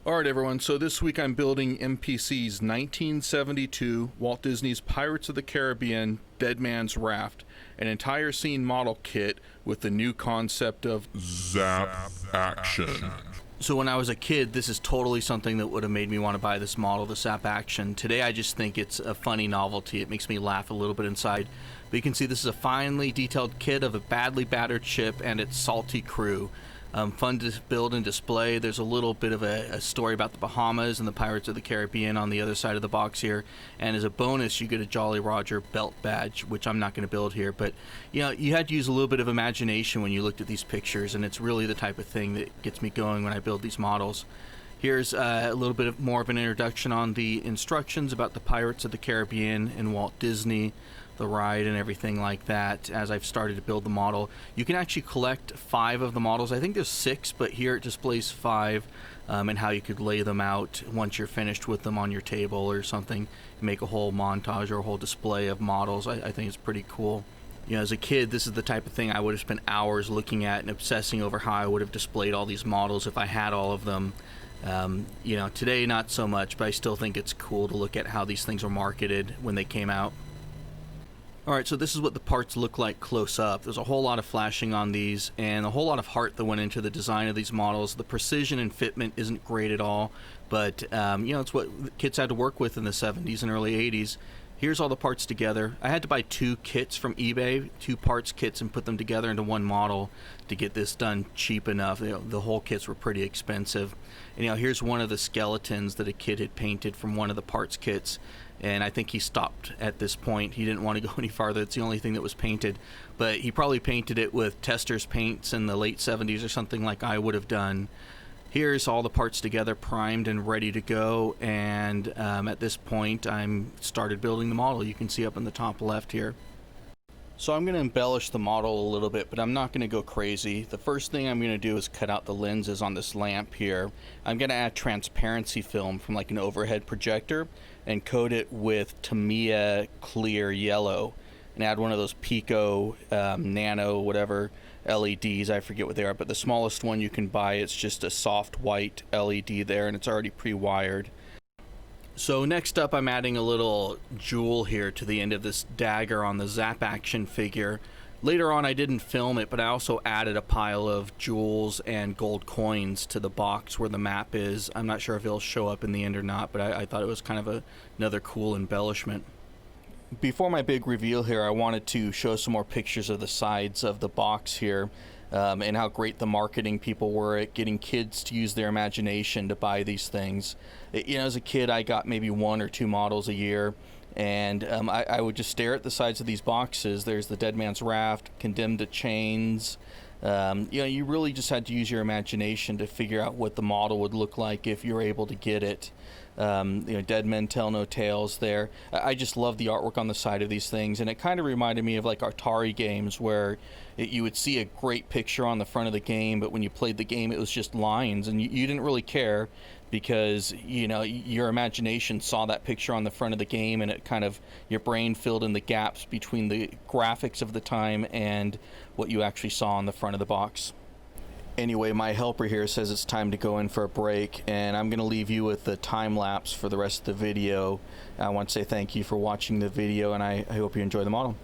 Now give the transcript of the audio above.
Alright everyone, so this week I'm building MPC's 1972 Walt Disney's Pirates of the Caribbean Dead Man's Raft, an entire scene model kit with the new concept of Zap Action. So when I was a kid, this is totally something that would have made me want to buy this model, the Zap Action. Today I just think it's a funny novelty. It makes me laugh a little bit inside. But you can see this is a finely detailed kit of a badly battered ship and its salty crew. Fun to build and display. There's a little bit of a story about the Bahamas and the Pirates of the Caribbean on the other side of the box here. And as a bonus, you get a Jolly Roger belt badge, which I'm not going to build here. But you know, you had to use a little bit of imagination when you looked at these pictures, and it's really the type of thing that gets me going when I build these models. Here's a little bit more of an introduction on the instructions about the Pirates of the Caribbean and Walt Disney, the ride and everything like that. As I've started to build the model, you can actually collect 5 of the models. I think there's 6, but here it displays 5, and how you could lay them out once you're finished with them on your table or something, make a whole montage or a whole display of models. I think it's pretty cool. You know, as a kid, this is the type of thing I would have spent hours looking at and obsessing over how I would have displayed all these models if I had all of them. You know, today not so much, but I still think it's cool to look at how these things were marketed when they came out. Alright, so this is what the parts look like close up. There's a whole lot of flashing on these and a whole lot of heart that went into the design of these models. The precision and fitment isn't great at all, but you know, it's what kids had to work with in the 70s and early 80s. Here's all the parts together. I had to buy 2 kits from eBay, 2 parts kits, and put them together into one model to get this done cheap enough. You know, the whole kits were pretty expensive. And you know, here's one of the skeletons that a kid had painted from one of the parts kits. And I think he stopped at this point. He didn't want to go any farther. It's the only thing that was painted. But he probably painted it with Testor's paints in the late 70s or something like I would have done. Here's all the parts together, primed and ready to go. And at this point, I'm started building the model. You can see up in the top left here. So I'm going to embellish the model a little bit, but I'm not going to go crazy. The first thing I'm going to do is cut out the lenses on this lamp here. I'm going to add transparency film from like an overhead projector and coat it with Tamiya clear yellow, and add one of those Pico nano whatever LEDs. I forget what they are, but the smallest one you can buy, it's just a soft white LED there, and it's already pre-wired. So next up, I'm adding a little jewel here to the end of this dagger on the Zap Action figure. Later on, I didn't film it, but I also added a pile of jewels and gold coins to the box where the map is. I'm not sure if it'll show up in the end or not, but I thought it was kind of another cool embellishment. Before my big reveal here, I wanted to show some more pictures of the sides of the box here. And how great the marketing people were at getting kids to use their imagination to buy these things. You know, as a kid, I got maybe 1 or 2 models a year, and I would just stare at the sides of these boxes. There's the Dead Man's Raft, Condemned to Chains. You know, you really just had to use your imagination to figure out what the model would look like if you were able to get it. You know, Dead Men Tell No Tales there. I just love the artwork on the side of these things, and it kind of reminded me of like Atari games where you would see a great picture on the front of the game, but when you played the game it was just lines, and you didn't really care because, you know, your imagination saw that picture on the front of the game, and it kind of, your brain filled in the gaps between the graphics of the time and what you actually saw on the front of the box. Anyway, my helper here says it's time to go in for a break, and I'm going to leave you with the time lapse for the rest of the video. I want to say thank you for watching the video, and I hope you enjoy the model.